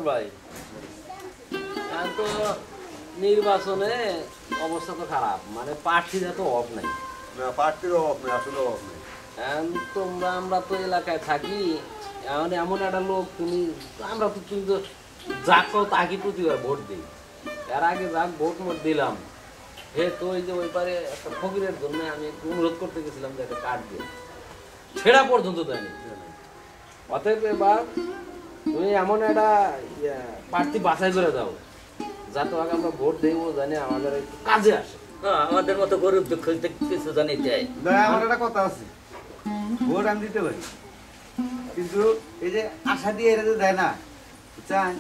ভাই তো নির্বাচনে অবস্থা তো খারাপ মানে প্রার্থীর তো অভাব নাই না পার্টির অভাব নেই আসলে অভাব নেই তোমরা আমরা তো এলাকায় থাকি এমন একটা লোক তুমি আমরা তো তুমি তো যাক তাকে প্রতিবার ভোট দিই এর আগে যাক ভোট মোট দিলাম হে তো ওই যে ওই পারে একটা ফকিরের জন্য আমি একটু অনুরোধ করতে গেছিলাম যে একটা কার্ড দিয়ে ছেঁড়া পর্যন্ত দেয়নি অতএব এবার তুমি এমন একটা প্রার্থী বাছাই করে দাও যাতে আগে আমরা ভোট দেবো জানি আমাদের একটু কাজে আসে আমাদের মতো গরিব দুঃখ কিছু জানি চাই আমার একটা কথা আছে ভোট আমি দিতে পারি কিন্তু এই যে আশা দিয়ে এরা যে দেয় না চান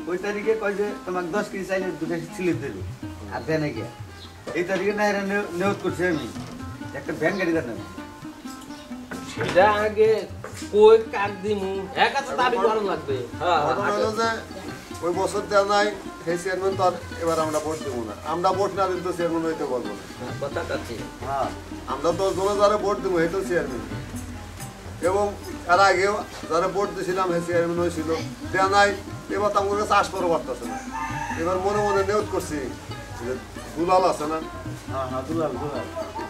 ওই তারিখে কয় যে তোমাকে 10 কেজি চাইলে 2 কেজি স্লিপ দেবে আর দেয় নাকি এই তারিখে না এরা নিয়োগ করছে আমি একটা ভ্যান গাড়ি দেন সেটা আগে কই কাক দিমু একা তো দাবি করা লাগবে ওই বছর দেওয়া নাই সেই চেয়ারম্যান তো আর এবার আমরা ভোট দেবো না আমরা ভোট না দিলে তো চেয়ারম্যান হইতে পারবো না কথাটা ঠিক হ্যাঁ আমরা তো জোরে যারা ভোট দেবো এই তো চেয়ারম্যান এবং এর আগেও যারা ভোট দিয়েছিলাম সেই চেয়ারম্যান হয়েছিল দেওয়া নাই এবার তো আমার কাছে আশ করো পারতেছে না এবার মনে মনে নিয়োগ করছি যে দুলাল আছে না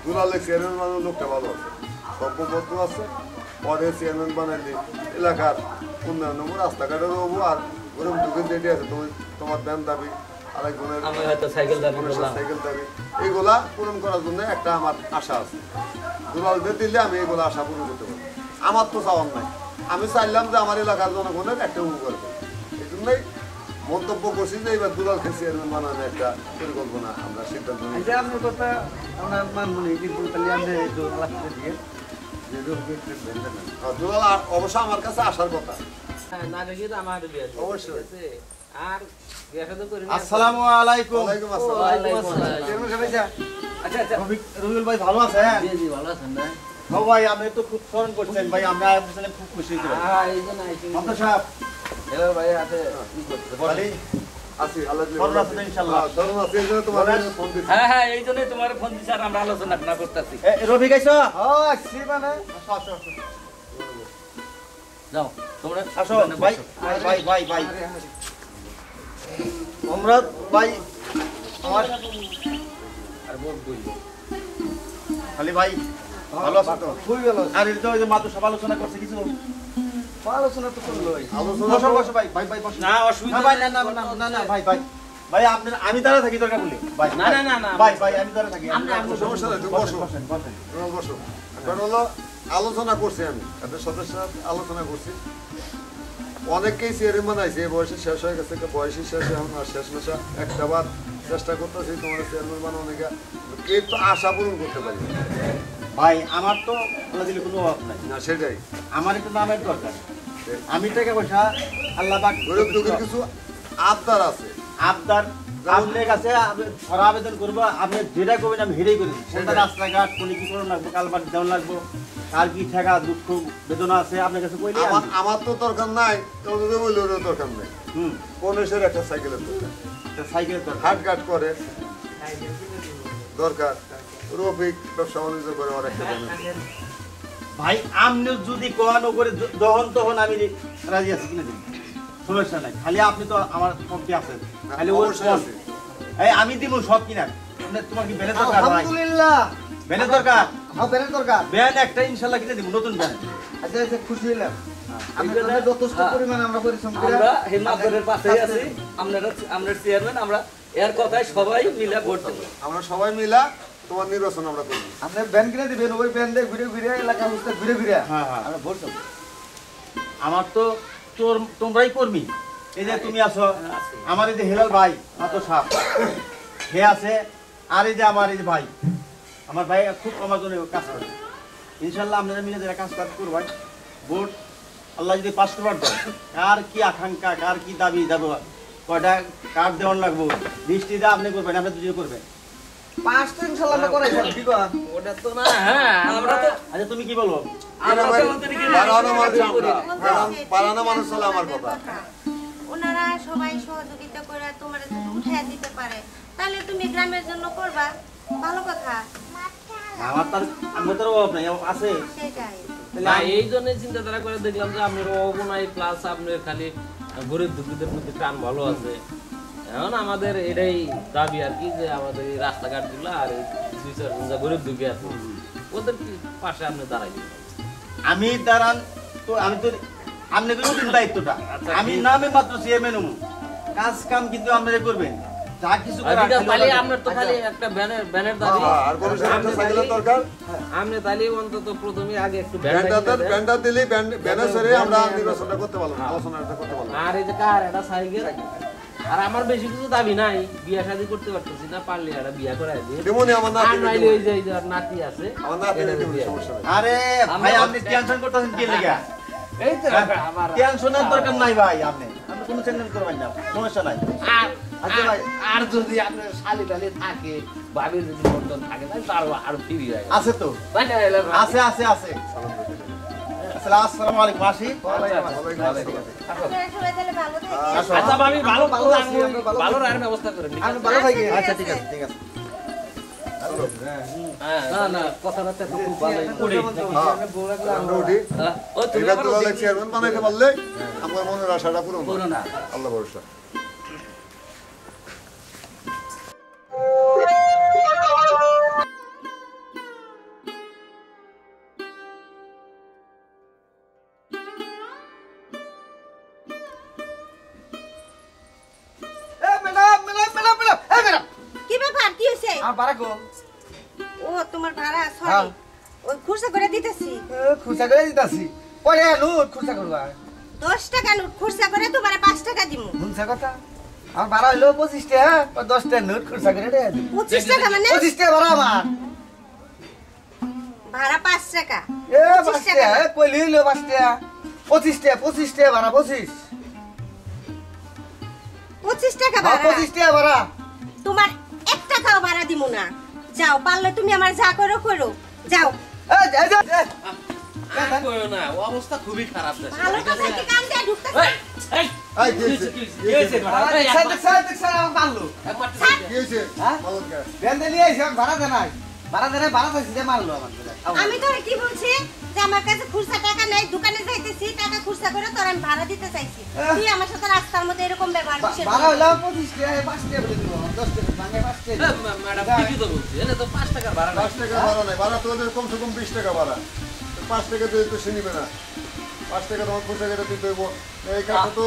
দুলালের চেয়ারম্যান বানানোর লোকটা ভালো আছে সভ্যপত্র আছে পরে চেয়ারম্যান বানাইলি এলাকার উন্নয়ন হবো রাস্তাঘাটের হবো আর ওরকম দুঃখের যেটি আছে তোমার ব্যান দাবি আরেকজনের সাইকেল দাবি এইগুলা পূরণ করার জন্য একটা আমার আশা আছে দুলালদের দিলে আমি এইগুলো আশা পূরণ করতে পারি আমার তো চাওয়ার নাই আমি চাইলাম যে আমার এলাকার জনগণের একটা উপকার করি এই জন্যই মন্তব্য করছি যে এবার দুলালকে চেয়ারম্যান বানানোর একটা পরিকল্পনা আমরা সিদ্ধান্ত নিই আপনার কথা আমরা মানব না কিন্তু তাহলে আমরা একটু আলাদা দিয়ে দুলাল অবশ্য আমার কাছে আসার কথা না দেখি তো আমার অবশ্যই আর আসসালামু আলাইকুম ওয়ালাইকুম আসসালাম আচ্ছা আচ্ছা রবিউল ভাই ভালো আছেন জি জি ভালো আছেন না হ্যাঁ ভাই আমি তো খুব স্মরণ করছেন ভাই আমরা আসলে খুব খুশি হয়েছি এই জন্য আইছি আপনার সাহেব এবার ভাই আছে কি করতে বলি আছি আল্লাহ ভালো আছেন ইনশাআল্লাহ ধরুন আছে এই জন্য তোমার ফোন দিছি হ্যাঁ এই জন্যই তোমার ফোন দিছি আর আমরা আলোচনা না করতেছি রবি গাইছো আসছি মানে আসো যাও তোমরা আসো ভাই ভাই আমরা ভাই আমার আর ভোট দিই খালি ভাই ভালো আছো তো খুবই ভালো আর এই যে মাত্র সব আলোচনা করছে কিছু আলোচনা তো করলো আলোচনা বসো ভাই বসো না অসুবিধা ভাই না ভাই আপনার আমি দাঁড়া থাকি দরকার বলি ভাই না ভাই আমি দাঁড়া থাকি সমস্যা নাই তুমি বসো এখন হলো আলোচনা করছি আমি আপনার সদস্য আলোচনা করছি অনেকেই চেয়ারম্যান বানাইছে এই বয়সে শেষ হয়ে গেছে বয়সে শেষ এখন আর শেষ মেশা একটা বার চেষ্টা করতেছি তোমার চেয়ারম্যান বানানো কেউ তো আশা পূরণ করতে পারি ভাই আমার তো আল্লাহ দিলে কোনো অভাব নাই না সেটাই আমার একটু নামের দরকার আমি টাকা পয়সা আল্লাহ পাক গরিব দুঃখের কিছু আবদার আছে আবদার আপনার কাছে ধরা আবেদন করবো আপনি যেটা করবেন আমি হেরেই করি সেটা রাস্তাঘাট কোনো কি করুন লাগবো কালবার যেমন লাগবো আর কি ঠেকা দুঃখ বেদনা আছে আপনার কাছে কইলে আমার তো দরকার নাই কেউ যদি বললে ওর দরকার নেই পনেশের একটা সাইকেলের দরকার সাইকেলের দরকার হাট ঘাট করে দরকার রফিক ব্যবসা বাণিজ্য করে ওর একটা ভাই আপনি যদি কোয়ানো করে দহন তখন আমি রাজি আছি কিনা দিন সমস্যা নাই খালি আপনি তো আমার শক্তি আছে খালি ওর আছে এই আমি দিব সব কিনা তোমার কি বেলে দরকার ভাই আলহামদুলিল্লাহ বেলে দরকার হ্যাঁ বেলে দরকার বেল একটা ইনশাআল্লাহ কিনে দিব নতুন বেল আচ্ছা খুশি হইলাম আপনাদের যথেষ্ট পরিমাণ আমরা পরিশ্রম করি আমরা হিমাদ্রের পাশেই আছি আমরা চেয়ারম্যান আমরা এর কথায় সবাই মিলে ভোট দেব আমরা সবাই মিলা তোমার নির্বাচন আমরা করব আপনি ব্যান কিনে দিবেন ওই ব্যান দিয়ে ঘুরে এলাকা বুঝতে ঘুরে আমরা ভোট দেব আমার তো তোমরাই কর্মী এই যে তুমি আছো আমার এই যে হেলাল ভাই মাতো সাপ হে আছে আর এই যে আমার এই যে ভাই আমার ভাই খুব আমার জন্য কাজ করে ইনশাআল্লাহ আপনারা মিলে যারা কাজ করবো ভাই ভোট আল্লাহ যদি পাস করবার দেয় কার কি আকাঙ্ক্ষা কার কি দাবি যাবো কয়টা কার্ড দেওয়ার লাগবো বৃষ্টি দিয়ে আপনি করবেন আপনি দুজন করবেন পাঁচ তো ইনশাআল্লাহ আমরা করাই কি করা ওটা তো না হ্যাঁ আমরা তো আচ্ছা তুমি কি বলবো বাড়ানো মানুষ হলো আমার কথা ওনারা সবাই সহযোগিতা করে তোমার যদি উঠায় দিতে পারে তাহলে তুমি গ্রামের জন্য করবা ভালো কথা আমার তার আমার তো অভাব নাই আছে সেটাই না এই জন্য চিন্তাধারা করে দেখলাম যে আপনার অবনাই প্লাস আপনার খালি গরিব দুঃখীদের মধ্যে টান ভালো আছে। এখন আমাদের এটাই দাবি আর কি যে আমাদের এই রাস্তাঘাট গুলো আর এই দুই চারজন যা গরিব দুঃখী আছে ওদের পাশে আপনি দাঁড়াই দিন। আমি দাঁড়ান তো আমি তো আপনাদের অধীন দায়িত্বটা। আমি নামে মাত্র চেয়ারম্যান হবো, কাজ কাম কিন্তু আপনারা করবেন। যা কিছু করার তাহলে আপনার তো খালি একটা ব্যানের দাবি। আর কোনো একটা সাইকেলের দরকার আপনি তাহলে অন্তত প্রথমে আগে একটু ব্যান্ডটা দিলেই ব্যানার ছেড়ে আমরা নির্বাচনটা করতে পারলাম, আলোচনাটা করতে পারলাম। আর এই যে কার একটা সাইকেল আর আমার বেশি কিছু দাবি নাই, বিয়া শাদী করতে পারতেছি না, পারলে একটা বিয়া করাই দিই। দেমনি আমার নাতি আর নাইলে ওই যে এই যে নাতি আছে আমার নাতি এটা দেমনি দিয়ে সমস্যা নাই। আরে ভাই আপনি টেনশন করতেছেন কি লাগা? এই তো আমার টেনশনের দরকার নাই ভাই, আপনি কোনো টেনশন করবেন না, সমস্যা নাই। আচ্ছা ভাই, আর যদি আপনার শালি টালি থাকে ভাবির যদি বন্ধন থাকে তাহলে তো আরো ফ্রি হয়ে গেল। আছে তো, তাই না? আছে আছে আছে। আসসালামু আলাইকুম, আসি। আপনারা সবাই তাহলে ভালো থাকেন। আচ্ছা ভাবি ভালো ভালো আছি, আমরা ভালো ভালো রাখার ব্যবস্থা করেন। আপনি ভালো থাকেন। আচ্ছা, আচ্ছা ঠিক ঠিক আছে। আছে ঠিক আছে। না না কথাবার্তা তো খুব ভালো উড়ি আমরা উঠি ও তুমি এটা আবার তো ওদিকে- চেয়ারম্যান বানাইতে পারলে আমার মনের আশাটা পূরণ হবে। আল্লাহ ভরসা। কি ব্যাপার কি হয়েছে? ও তোমার ভাড়া হ্যাঁ। সরি ওই খুরসা করে দিতেছি। খুশা করে দিতাছি, পরে লুট খুশা করবা। 10 টাকা নোট খুরসা করে তোমারে 5 টাকা দিমু। শুনছা কথা? আমার ভাড়া হইলো 25 টাকা, 10 টাকা নোট খুশা করে দে। 25 টাকা মানে 25 টাকা ভাড়া আমার। ভাড়া 5 টাকা। এ 25 5 টাকা টাকা, কইলি হইলো 5 টাকা। 25 টাকা ভাড়া 25। 25 টাকা হ্যাঁ ভাড়া। 25 টাকা ভাড়া। তোমার 1 টাকাও ভাড়া দিমু না। যাও পারলে তুমি আমার যা করো করো। যাও। এই যা যা। আর কইও না, ও অবস্থা খুবই খারাপ দেশে। ভালো কথা কি কান দিয়ে ঢুকতেছে? এই, এই কি হয়েছে? কি হয়েছে? আরে স্যার আমার মারলো। কি হয়েছে? হ্যাঁ? বলুন কে? বেন্দে নিয়ে আইছি, আমি ভাড়া দেন নাই। ভাড়া চাইছি যে মারলো আমার। আমি তোরে কি বলছি যে আমার কাছে খুরসা টাকা নাই, দোকানে যাইতেছি টাকা খুরসা করে তোর আমি ভাড়া দিতে চাইছি। তুই আমার সাথে রাস্তার মধ্যে এরকম ব্যবহার করছিস। ভাড়া হইলো 25 টাকা, 5 টাকা বলে দিব। 10 টাকা ভাঙে 5 টাকা। ম্যাডাম ঠিকই তো বলছি, এনে তো 5 টাকার ভাড়া না। 5 টাকা ভাড়া নাই, ভাড়া তো ওদের কমসে কম 20 টাকা ভাড়া। 5 টাকা দিয়ে তো সে নিবে না। 5 টাকা তোমার খুশা কেটে দিতে হইব। এই কাজটা তো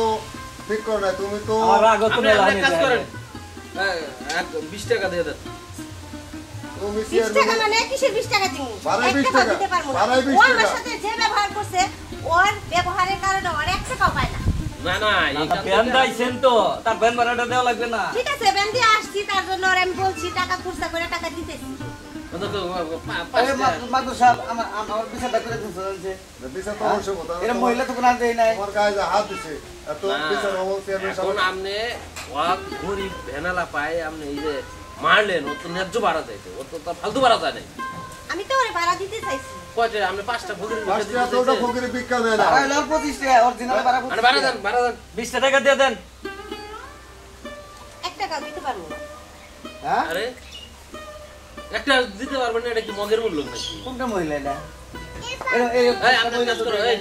ঠিক করে নাই, তুমি তো আপনি একটা কাজ করেন, 20 টাকা দিয়ে দেন। তুমি 20 টাকা চেয়ারম্যান মানে কিসের 20 টাকা দিমু? ভাড়ায় 1 20 টাকা টাকা। দিতে পারবো না। ভাড়ায় 20 ও আমার টাকা। সাথে যে ব্যবহার করছে ওর ব্যবহারের কারণে ওর 1 টাকাও পায় না। না না এইখান থেকে- ব্যান দাইছেন তো, তার ব্যান ভাড়াটা দেওয়া লাগবে না। ঠিক আছে বেন্দি আসছি তার জন্য ওর আমি বলছি টাকা খুরসা করে টাকা দিতেছি। অন্তত আরে মাদুর সাহেব আমার বিচারটা করে দিন। বিচার তো অবশ্যই কথা। এরা মহিলা তো কোন দেই নাই। তোমার গায়ে যে হাত দিছে এত না, বিচার হবো চেয়ারম্যান এখন সাহেব। আপনি ওয়াক গরিব ভেনালা পায় আপনি এই যে মারলেন, ও তো ন্যায্য ভাড়া চাইছে, ও তো তার ফালতু ভাড়া চায় নাই। আমি তো ওরে ভাড়া দিতে চাইছি। কয়টা আপনি 5টা ফকির 5 টাকা তো ওটা ফকিরে ভিক্ষা নেয় না। ভাড়া হইলো 25 টাকা, অরিজিনাল ভাড়া 25 ভাড়া দেন, ভাড়া দেন। 20 টাকা দিয়ে দেন। 1 টাকাও দিতে পারবো না। হ্যাঁ? আরে একটা দিতে পারবেন না, এটা কি মগের মূল্য নাকি? কোনটা মহিলা এটা? এই আপনি কাজ করো, এই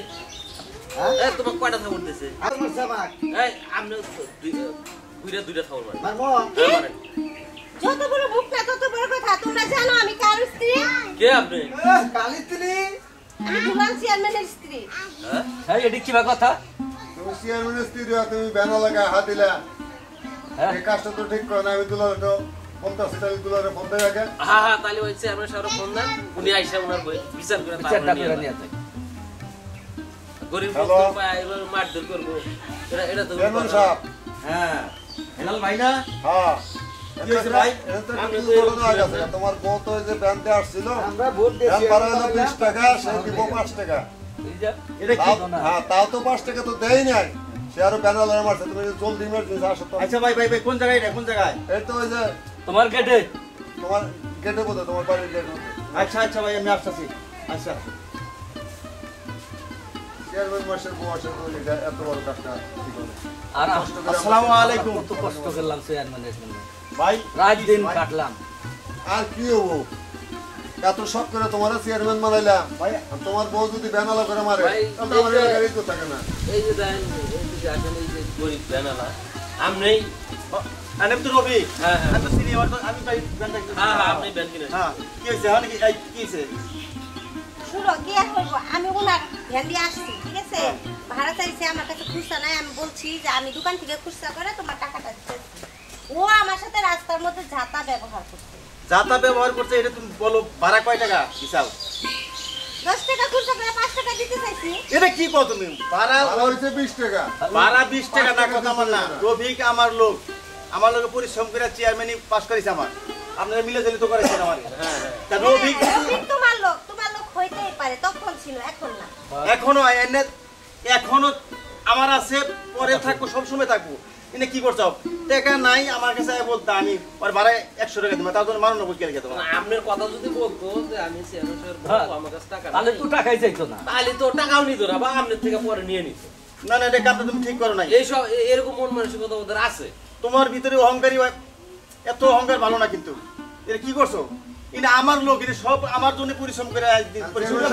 হ্যাঁ? এই তোমার কয়টা থাবর দিছে? আমার সামাক। এই আপনি দুইটা থাবর মারেন। মারমো। মারেন। যত বড় মুখ না তত বড় কথা। তোমরা জানো আমি কার স্ত্রী? কে আপনি? কালি তুলি। আমি দুলাল চেয়ারম্যানের স্ত্রী। হ্যাঁ? হ্যাঁ, এটি কিবা কথা? তুমি চেয়ারম্যানের স্ত্রী হইয়া তুমি ব্যানা লাগায় হাত দিলা। হ্যাঁ? এই কাজটা তো ঠিক করে না। আমি দুলারে তো 50 টাকা দুলারে ফোন দেয় আগে। হ্যাঁ হ্যাঁ, তাহলে হয়েছে আমরা সব ফোন দেন, উনি আইসা ওনার বিচার করে বিচারটা তারপরে করে নিয়ে নিয়ে যান। যায়। গরিব হ্যালো। বস্তু পায় এবার মারধর করবো, এটা তো চেয়ারম্যান সাহেব। হ্যাঁ। হেলাল ভাই না? হ্যাঁ। কি হয়েছে ভাই? এটা তো আমি একটু তো ঘটনা হয়ে গেছে। তোমার বউ তো ওই যে ব্যাংকে আসছিল। আমরা ভোট ব্যাংক দিয়েছি। ভাড়া হলো 20 টাকা, সে দিব 5 টাকা। এই যে, এটা কি? হ্যাঁ, তাও তো 5 টাকা তো দেয় নাই। সে আরো ব্যানার লড়ে মারছে। তুমি যে জলদি ইমার্জেন্সি আসো তো। আচ্ছা ভাই কোন জায়গায় এটা, কোন জায়গায়? এই তো ওই যে তোমার গেটে তোমার গেটে কোথায়, তোমার বাড়ির গেটে আচ্ছা ভাই আমি আসতেছি। আচ্ছা। চেয়ারম্যান মাসের বউ আসে তো এটা এত বড় কাজটা ঠিক হবে। আর কষ্ট করে আসসালামু আলাইকুম। কত কষ্ট করলাম চেয়ারম্যানের জন্য, ভাই রাত দিন কাটলাম। আর কি হবো? এত শখ করে তোমার চেয়ারম্যান বানাইলাম। ভাই আর তোমার বউ যদি ব্যানালা করে মারে ভাই, তাহলে আমার এই যে- এলাকার ইজ্জত থাকে না। এই যে দেন, এই যে আসেন, এই যে গরিব জানালা আমনেই আমি তো রবি হ্যাঁ, হ্যাঁ। আমি তো চিনি আমি ভাই ব্যান্ডটা হ্যাঁ হ্যাঁ আপনি ব্যান কিনে হ্যাঁ কি হয়েছে হ্যাঁ কি কি হয়েছে শুনো কি আর করবো আমি ওনার ভ্যান দিয়ে আসছি ঠিক আছে ভাড়া চাইছে আমার কাছে খুচরা নাই আমি বলছি যে আমি দোকান থেকে খুচরা করে তোমার টাকাটা দিতেছি ও আমার সাথে রাস্তার মধ্যে ঝাঁটা ব্যবহার করছে যাতা ব্যবহার করছে এটা তুমি বলো ভাড়া কয় টাকা হিসাব 10 টাকা খুচরা করে 5 টাকা দিতে চাইছি এটা কি কও তুমি ভাড়া ভাড়া হয়েছে 20 টাকা ভাড়া 20 টাকা না কথা আমার না রফিক আমার লোক আমার লোকে পরিশ্রম করে চেয়ারম্যানই পাস করেছে আমার আপনারা মিলে জেলে তো করেছেন আমার তা রফিক রফিক তোমার লোক হইতেই পারে তখন ছিল এখন না এখনো আমার আছে পরে থাকবো সবসময় থাকবো এনে কি করছো টাকা নাই আমার কাছে বলতে আমি ওর ভাড়া 100 টাকা দিব তার জন্য মানো না বুঝ গেলে তোমার আপনার কথা যদি বলতো যে আমি চেয়ারম্যান হ্যাঁ। আমার কাছে টাকা তাহলে নাই, তো টাকাই চাইতো না তাহলে তো টাকাও নিত না বা আপনার থেকে পরে নিয়ে নিত না না এটা কামটা তুমি ঠিক করো নাই এইসব এরকম মন মানসিকতা ওদের আছে তোমার ভিতরে অহংকারী এত অহংকার ভালো না কিন্তু এটা কি করছো এটা আমার লোক এটা সব আমার জন্য পরিশ্রম করে পরিশ্রম করে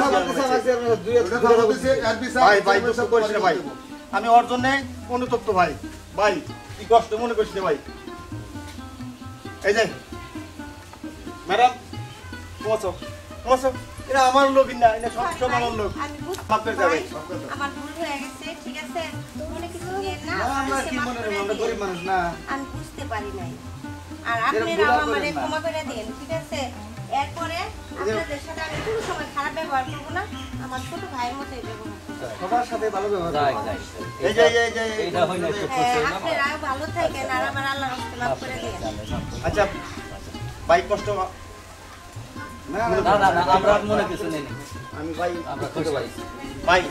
ভাই ভাই দুঃখ করিস না ভাই আমি ওর জন্য অনুতপ্ত ভাই ভাই কি কষ্ট মনে করিস না ভাই এই যে ম্যাডাম পৌঁছো পৌঁছো এটা আমার লোক না এটা সব আমার লোক আমি বুঝতে মাফ করে দেবে আমার ভুল হয়ে গেছে ঠিক আছে মনে কিছু নিয়ে না আমরা কি মনে রে আমরা গরিব মানুষ না আমি বুঝতে পারি নাই আর এরকম আপনারা ভুল আর আমারে করেন না। ক্ষমা করে দিন ঠিক আছে এরপরে আপনাদের সাথে আমি কোনো সময় খারাপ ব্যবহার করব না আমার ছোট ভাইয়ের মতোই ব্যবহার করব সবার সাথে ভালো ব্যবহার যাই যাই এই যে এইটা হইলো একটু হ্যাঁ, খুশি না আপনারা ভালো থাকেন আর আমার আল্লাহর রাস্তে মাফ করে দিন আচ্ছা ভাই কষ্ট না না না আমরা মনে কিছু নেই আমি ভাই আমরা খুশি ভাই ভাই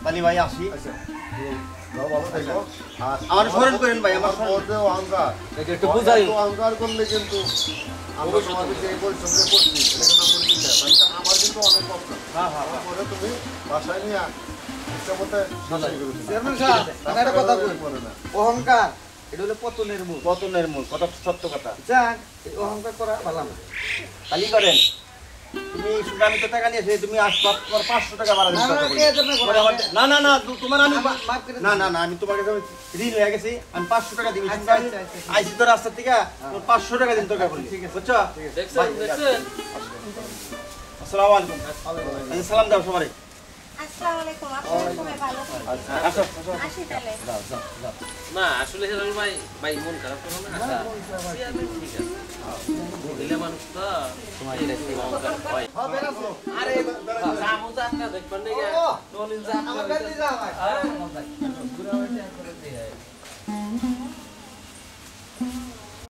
বালি ভাই আসি ভালো থাকো আর আমার স্মরণ করেন ভাই আমার স্মরণ ওর যে অহংকার এটা একটু বুঝাই অহংকার করলে কিন্তু আমরা তোমাদের যে পরিশ্রমটা করছি এটা কিন্তু আমরা দিতে হয়। মানে আমার কিন্তু অনেক কষ্ট হ্যাঁ হ্যাঁ পরে তুমি বাসায় নিয়ে ইচ্ছা মতো শাসন করে দিবে। চেয়ারম্যান সাহেব আমি একটা কথা বলি পরে না অহংকার এটা হলো পতনের মূল কথা সত্য কথা যাক এই অহংকার করা ভালো না খালি করেন তুমি শুধু আমি তো টাকা নিয়েছি তুমি আসবাব পর 500 টাকা বাড়া দিতে না না না তোমার আমি না না না আমি তোমার কাছে ঋণ হয়ে গেছি আমি 500 টাকা দিবি আইসি তো রাস্তা থেকে 500 টাকা দিন টাকা বলি ঠিক আছে বুঝছো দেখছেন দেখছেন আসসালামু আলাইকুম আমি সালাম দাও সবাই আসসালামু আলাইকুম আপনারা সবাই ভালো থাকবেন আসো আসো আসি তাহলে না আসলে হেলাল ভাই ভাই মন খারাপ করো না চেয়ারম্যান ঠিক আছে দিলে মানুষ তো তোমার অহংকার হয় আরে জামু যাত্রা দেখবেন না নলিন যাত্রা